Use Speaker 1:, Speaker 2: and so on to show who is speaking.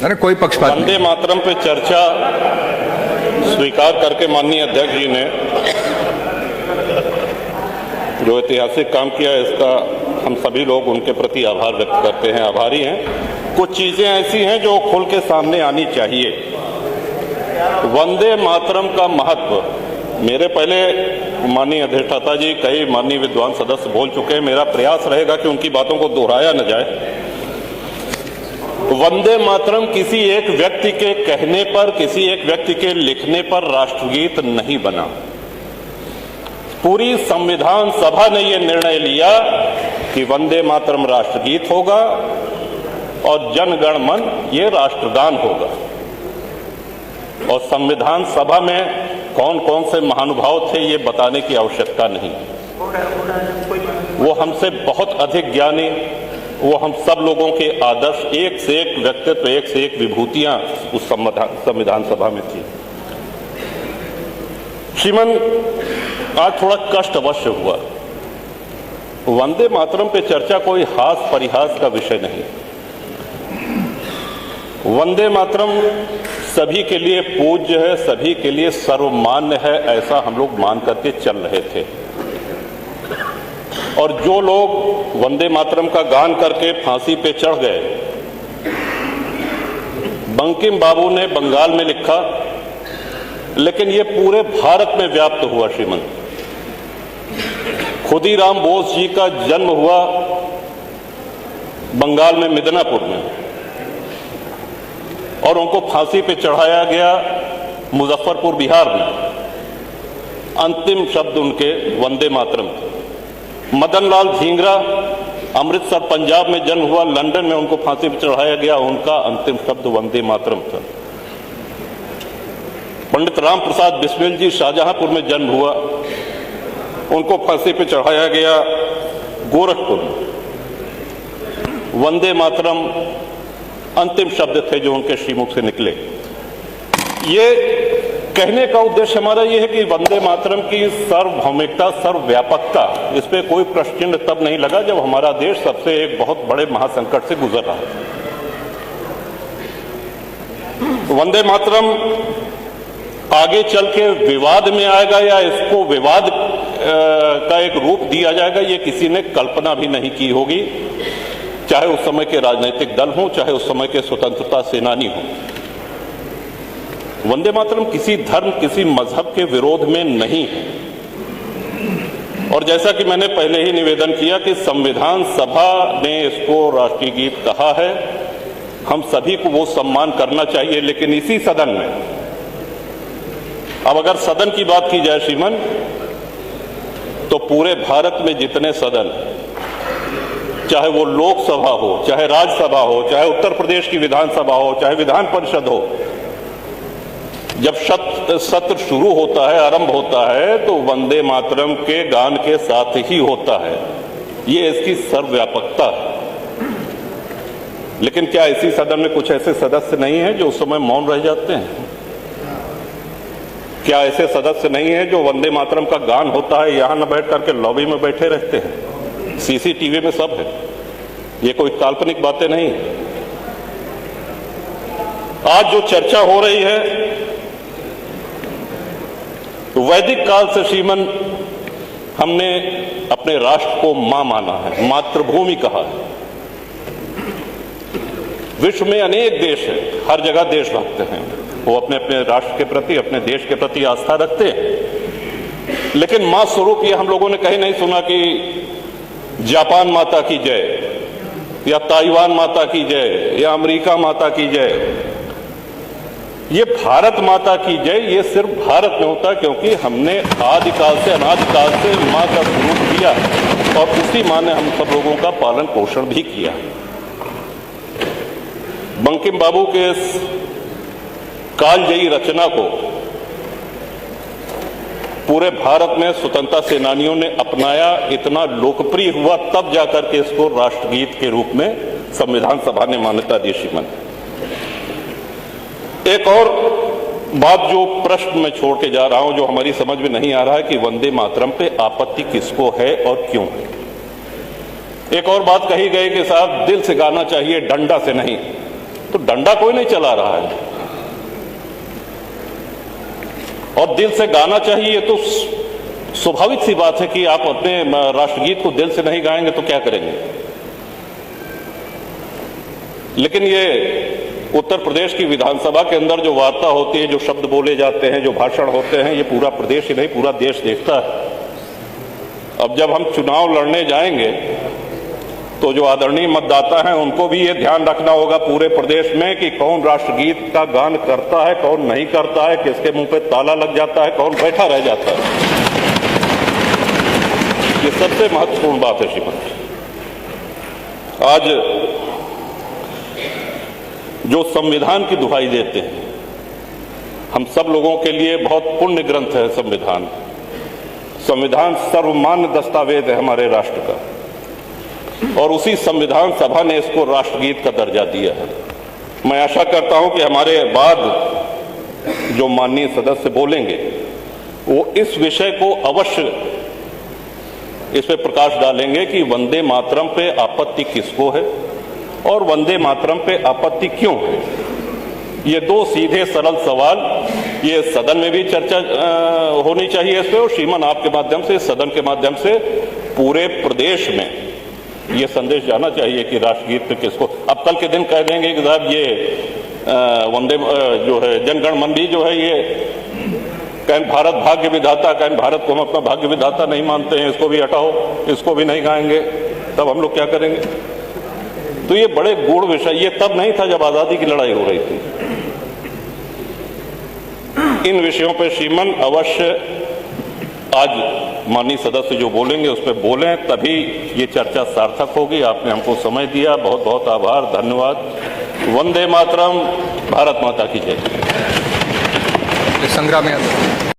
Speaker 1: अरे कोई पक्षपात
Speaker 2: वंदे मातरम पे चर्चा स्वीकार करके माननीय अध्यक्ष जी ने जो ऐतिहासिक काम किया है, इसका हम सभी लोग उनके प्रति आभार व्यक्त करते हैं, आभारी हैं। कुछ चीजें ऐसी हैं जो खुल के सामने आनी चाहिए। वंदे मातरम का महत्व मेरे पहले माननीय अधिष्ठाता जी, कई माननीय विद्वान सदस्य बोल चुके हैं। मेरा प्रयास रहेगा कि उनकी बातों को दोहराया न जाए। वंदे मातरम किसी एक व्यक्ति के कहने पर, किसी एक व्यक्ति के लिखने पर राष्ट्रगीत नहीं बना। पूरी संविधान सभा ने यह निर्णय लिया कि वंदे मातरम राष्ट्रगीत होगा और जन गण मन ये राष्ट्रगान होगा। और संविधान सभा में कौन कौन से महानुभाव थे ये बताने की आवश्यकता नहीं। वो हमसे बहुत अधिक ज्ञानी, वो हम सब लोगों के आदर्श, एक से एक व्यक्तित्व, एक से एक विभूतियां उस संविधान सभा में थी। श्रीमान, आज थोड़ा कष्ट अवश्य हुआ। वंदे मातरम पे चर्चा कोई हास परिहास का विषय नहीं। वंदे मातरम सभी के लिए पूज्य है, सभी के लिए सर्वमान्य है, ऐसा हम लोग मान करके चल रहे थे। और जो लोग वंदे मातरम का गान करके फांसी पे चढ़ गए, बंकिम बाबू ने बंगाल में लिखा, लेकिन ये पूरे भारत में व्याप्त हुआ। श्रीमंत खुदीराम बोस जी का जन्म हुआ बंगाल में मिदनापुर में, और उनको फांसी पे चढ़ाया गया मुजफ्फरपुर बिहार में। अंतिम शब्द उनके वंदे मातरम थे। मदन लाल धींगरा अमृतसर पंजाब में जन्म हुआ, लंदन में उनको फांसी पर चढ़ाया गया, उनका अंतिम शब्द वंदे मातरम था। पंडित राम प्रसाद बिस्मिल जी शाहजहांपुर में जन्म हुआ, उनको फांसी पर चढ़ाया गया गोरखपुर में। वंदे मातरम अंतिम शब्द थे जो उनके श्रीमुख से निकले। ये कहने का उद्देश्य हमारा यह है कि वंदे मातरम की सर्वभौमिकता, सर्वव्यापकता, इस पे कोई प्रश्न चिन्ह तब नहीं लगा जब हमारा देश सबसे एक बहुत बड़े महासंकट से गुजर रहा है। वंदे मातरम आगे चल के विवाद में आएगा या इसको विवाद का एक रूप दिया जाएगा, ये किसी ने कल्पना भी नहीं की होगी, चाहे उस समय के राजनीतिक दल हों, चाहे उस समय के स्वतंत्रता सेनानी हों। वंदे मातरम किसी धर्म, किसी मजहब के विरोध में नहीं है। और जैसा कि मैंने पहले ही निवेदन किया कि संविधान सभा ने इसको राष्ट्रीय गीत कहा है, हम सभी को वो सम्मान करना चाहिए। लेकिन इसी सदन में, अब अगर सदन की बात की जाए श्रीमान, तो पूरे भारत में जितने सदन, चाहे वो लोकसभा हो, चाहे राज्यसभा हो, चाहे उत्तर प्रदेश की विधानसभा हो, चाहे विधान परिषद हो, जब सत्र शुरू होता है, आरंभ होता है, तो वंदे मातरम के गान के साथ ही होता है। ये इसकी सर्वव्यापकता है। लेकिन क्या इसी सदन में कुछ ऐसे सदस्य नहीं हैं जो उस समय मौन रह जाते हैं? क्या ऐसे सदस्य नहीं हैं जो वंदे मातरम का गान होता है यहां न बैठ करके लॉबी में बैठे रहते हैं? सीसीटीवी में सब है, ये कोई काल्पनिक बातें नहीं। आज जो चर्चा हो रही है, वैदिक काल से श्रीमन हमने अपने राष्ट्र को मां माना है, मातृभूमि कहा है। विश्व में अनेक देश हैं, हर जगह देशभक्त हैं, वो अपने अपने राष्ट्र के प्रति, अपने देश के प्रति आस्था रखते हैं। लेकिन मां स्वरूप ये हम लोगों ने कहीं नहीं सुना कि जापान माता की जय, या ताइवान माता की जय, या अमेरिका माता की जय। ये भारत माता की जय, ये सिर्फ भारत में होता है, क्योंकि हमने आदिकाल से, अनादिकाल से मां का स्वरूप दिया और उसी मां ने हम सब लोगों का पालन पोषण भी किया। बंकिम बाबू के इस कालजयी रचना को पूरे भारत में स्वतंत्रता सेनानियों ने अपनाया, इतना लोकप्रिय हुआ, तब जाकर के इसको राष्ट्रगीत के रूप में संविधान सभा ने मान्यता दी। श्रीमान, एक और बात जो प्रश्न में छोड़ के जा रहा हूं, जो हमारी समझ में नहीं आ रहा है कि वंदे मातरम पे आपत्ति किसको है और क्यों है। एक और बात कही गई कि साहब दिल से गाना चाहिए, डंडा से नहीं। तो डंडा कोई नहीं चला रहा है और दिल से गाना चाहिए। तो स्वाभाविक सी बात है कि आप अपने राष्ट्रगीत को दिल से नहीं गाएंगे तो क्या करेंगे। लेकिन ये उत्तर प्रदेश की विधानसभा के अंदर जो वार्ता होती है, जो शब्द बोले जाते हैं, जो भाषण होते हैं, ये पूरा प्रदेश ही नहीं पूरा देश देखता है। अब जब हम चुनाव लड़ने जाएंगे तो जो आदरणीय मतदाता हैं उनको भी ये ध्यान रखना होगा पूरे प्रदेश में कि कौन राष्ट्रगीत का गान करता है, कौन नहीं करता है, किसके मुंह पे ताला लग जाता है, कौन बैठा रह जाता है। ये सबसे महत्वपूर्ण बात है श्रीमती। आज जो संविधान की दुहाई देते हैं, हम सब लोगों के लिए बहुत पुण्य ग्रंथ है संविधान। संविधान सर्वमान्य दस्तावेज है हमारे राष्ट्र का और उसी संविधान सभा ने इसको राष्ट्रगीत का दर्जा दिया है। मैं आशा करता हूं कि हमारे बाद जो माननीय सदस्य बोलेंगे वो इस विषय को अवश्य इस पे प्रकाश डालेंगे कि वंदे मातरम पे आपत्ति किसको है और वंदे मातरम पे आपत्ति क्यों है। ये दो सीधे सरल सवाल ये सदन में भी चर्चा होनी चाहिए इस पे और श्रीमान आपके माध्यम से, सदन के माध्यम से पूरे प्रदेश में ये संदेश जाना चाहिए कि राष्ट्रगीत पे किसको। अब कल के दिन कह देंगे कि साहब ये वंदे जो है जनगण मन भी जो है ये कहीं भारत भाग्य विधाता, कहीं भारत को हम अपना भाग्य विधाता नहीं मानते हैं, इसको भी हटाओ, इसको भी नहीं गाएंगे, तब हम लोग क्या करेंगे। तो ये बड़े गूढ़ विषय, ये तब नहीं था जब आजादी की लड़ाई हो रही थी। इन विषयों पर श्रीमन अवश्य आज माननीय सदस्य जो बोलेंगे उस पर बोलें, तभी ये चर्चा सार्थक होगी। आपने हमको समय दिया, बहुत बहुत आभार, धन्यवाद। वंदे मातरम, भारत माता की जय।
Speaker 1: संग्राम